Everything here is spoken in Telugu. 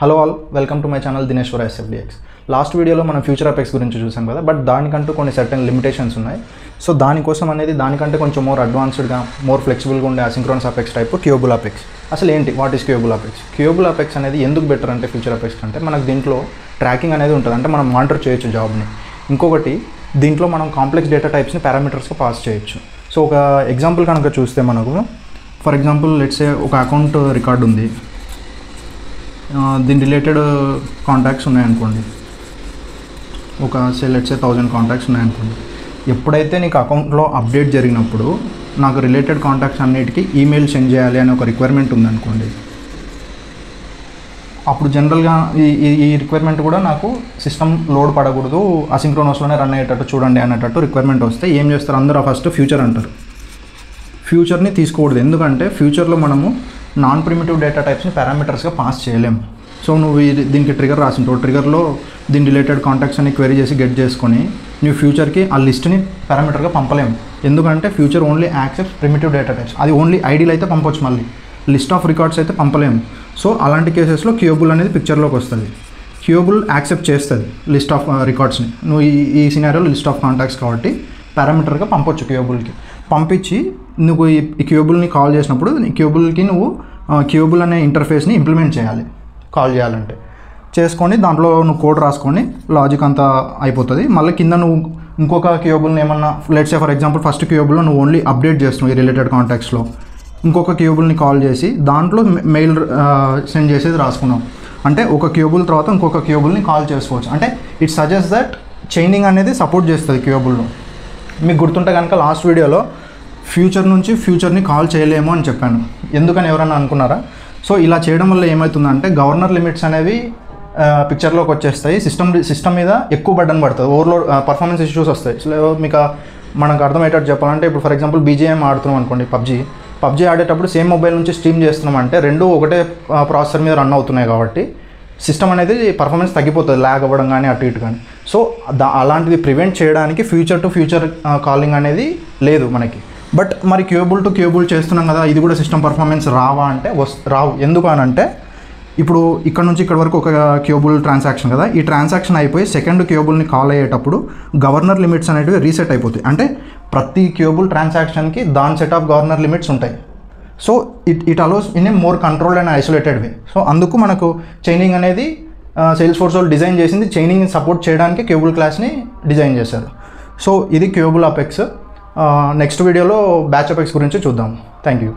Hello all, welcome to my channel Dineshwara SFDX. Last వీడియోలో మనం ఫ్యూచర్ అపెక్స్ గురించి చూసాం కదా, బట్ దానికంటూ కొన్ని సర్టెన్ లిమిటేషన్స్ ఉన్నాయి. సో దానికోసం అనేది దానికంటే కొంచెం మోర్ అడ్వాన్స్డ్గా, మోర్ ఫ్లెక్సిబుల్గా ఉండే అసింక్రోనస్ అపెక్స్ టైప్ క్యూబుల్ అపెక్స్. అసలు ఏంటి, వాట్ ఈస్ క్యూబుల్ అపెక్స్? క్యూబుల్ అపెక్స్ అనేది ఎందుకు బెటర్ అంటే ఫ్యూచర్ అపెక్స్ కంటే మనకు దీంట్లో ట్రాకింగ్ అనేది ఉంటుంది, అంటే మనం మానిటర్ చేయొచ్చు జాబ్ని. ఇంకొకటి, దీంట్లో మనం కాంప్లెక్స్ డేటా టైప్స్ని పారామీటర్స్గా పాస్ చేయొచ్చు. సో ఒక ఎగ్జాంపుల్ కనుక చూస్తే మనకు, ఫర్ ఎగ్జాంపుల్ లెట్స్ సే ఒక అకౌంట్ రికార్డ్ ఉంది, దీని రిలేటెడ్ కాంటాక్ట్స్ ఉన్నాయనుకోండి, ఒక లెట్స్ సే 1000 కాంటాక్ట్స్ ఉన్నాయనుకోండి. ఎప్పుడైతే నీకు అకౌంట్లో అప్డేట్ జరిగినప్పుడు నాకు రిలేటెడ్ కాంటాక్ట్స్ అన్నిటికీ ఈమెయిల్ సెండ్ చేయాలి అనే ఒక రిక్వైర్మెంట్ ఉందనుకోండి, అప్పుడు జనరల్గా ఈ రిక్వైర్మెంట్ కూడా నాకు సిస్టమ్ లోడ్ పడకూడదు, అసింక్రోనస్లోనే రన్ అయ్యేటట్టు చూడండి అనేటట్టు రిక్వైర్మెంట్ వస్తే ఏం చేస్తారు అందరూ, ఫస్ట్ ఫ్యూచర్ అంటారు. ఫ్యూచర్ని తీసుకోకూడదు, ఎందుకంటే ఫ్యూచర్లో మనము నాన్ ప్రిమిటివ్ డేటా టైప్స్ని పారామీటర్స్గా పాస్ చేయలేము. సో నువ్వు దీనికి ట్రిగర్ రాసింటావు, ట్రిగర్లో దీని రిలేటెడ్ కాంటాక్ట్స్ అని క్వెరీ చేసి గెట్ చేసుకొని నువ్వు ఫ్యూచర్కి ఆ లిస్ట్ని పారామీటర్గా పంపలేము. ఎందుకంటే future only accepts primitive data types. అది ఓన్లీ ఐడీలు అయితే పంపొచ్చు, మళ్ళీ లిస్ట్ ఆఫ్ రికార్డ్స్ అయితే పంపలేము. సో అలాంటి కేసెస్లో క్యూబుల్ అనేది పిక్చర్లోకి వస్తుంది. క్యూబుల్ యాక్సెప్ట్ చేస్తుంది లిస్ట్ ఆఫ్ రికార్డ్స్ని. నువ్వు ఈ సినారియోలో లిస్ట్ ఆఫ్ కాంటాక్ట్స్ కాబట్టి పారామీటర్గా పంపొచ్చు. క్యూబుల్కి పంపించి నువ్వు ఈ క్యూబుల్ని కాల్ చేసినప్పుడు ఈ క్యూబుల్కి నువ్వు క్యూబుల్ అనే ఇంటర్ఫేస్ని ఇంప్లిమెంట్ చేయాలి. కాల్ చేయాలంటే చేసుకొని దాంట్లో నువ్వు కోడ్ రాసుకొని లాజిక్ అంతా అయిపోతుంది. మళ్ళీ కింద నువ్వు ఇంకొక క్యూబుల్ని ఏమన్నా, let's say for example first క్యూబుల్లో నువ్వు ఓన్లీ అప్డేట్ చేస్తున్నావు ఈ రిలేటెడ్ కాంటాక్ట్స్లో, ఇంకొక క్యూబుల్ని కాల్ చేసి దాంట్లో మెయిల్ సెండ్ చేసేది రాసుకున్నావు అంటే ఒక క్యూబుల్ తర్వాత ఇంకొక క్యూబుల్ని కాల్ చేసుకోవచ్చు. అంటే ఇట్ సజెస్ట్ దట్ చైనింగ్ అనేది సపోర్ట్ చేస్తుంది క్యూబుల్లో. మీకు గుర్తుంటే కనుక లాస్ట్ వీడియోలో ఫ్యూచర్ నుంచి ఫ్యూచర్ని కాల్ చేయలేము అని చెప్పాను. ఎందుకని ఎవరైనా అనుకున్నారా? సో ఇలా చేయడం వల్ల ఏమవుతుందంటే గవర్నర్ లిమిట్స్ అనేవి పిక్చర్లోకి వచ్చేస్తాయి. సిస్టమ్ మీద ఎక్కువ బర్డన్ పడుతుంది, ఓవర్లోడ్ పర్ఫార్మెన్స్ ఇష్యూస్ వస్తాయి. సో మీకు మనకు అర్థమయ్యేటట్టు చెప్పాలంటే, ఇప్పుడు ఫర్ ఎగ్జాంపుల్ బీజీఎం ఆడుతున్నాం అనుకోండి, పబ్జీ ఆడేటప్పుడు సేమ్ మొబైల్ నుంచి స్ట్రీమ్ చేస్తున్నాం అంటే రెండు ఒకటే ప్రాసెసర్ మీద రన్ అవుతున్నాయి కాబట్టి సిస్టమ్ అనేది పర్ఫార్మెన్స్ తగ్గిపోతుంది, ల్యాగ్ అవ్వడం కానీ అటు ఇటు కానీ. సో అలాంటిది ప్రివెంట్ చేయడానికి ఫ్యూచర్ టు ఫ్యూచర్ కాలింగ్ అనేది లేదు మనకి. బట్ మరి క్యూబుల్ టు క్యూబుల్ చేస్తున్నాం కదా, ఇది కూడా సిస్టమ్ పర్ఫార్మెన్స్ రావా అంటే రావు. ఎందుకు అని అంటే, ఇప్పుడు ఇక్కడ నుంచి ఇక్కడ వరకు ఒక క్యూబుల్ ట్రాన్సాక్షన్ కదా, ఈ ట్రాన్సాక్షన్ అయిపోయి సెకండ్ క్యూబుల్ని కాల్ అయ్యేటప్పుడు గవర్నర్ లిమిట్స్ అనేటివి రీసెట్ అయిపోతాయి. అంటే ప్రతి క్యూబుల్ ట్రాన్సాక్షన్కి దాని సెట్ ఆఫ్ గవర్నర్ లిమిట్స్ ఉంటాయి. So it allows in a more controlled and isolated way. So అందుకు మనకు చైనింగ్ అనేది సేల్స్ ఫోర్స్ వాళ్ళు డిజైన్ చేసింది, చైనింగ్ సపోర్ట్ చేయడానికి క్యూబుల్ క్లాస్ని డిజైన్ చేశారు. సో ఇది క్యూబుల్ అపెక్స్. నెక్స్ట్ వీడియోలో బ్యాచ్ అపెక్స్ గురించి చూద్దాం. Thank you.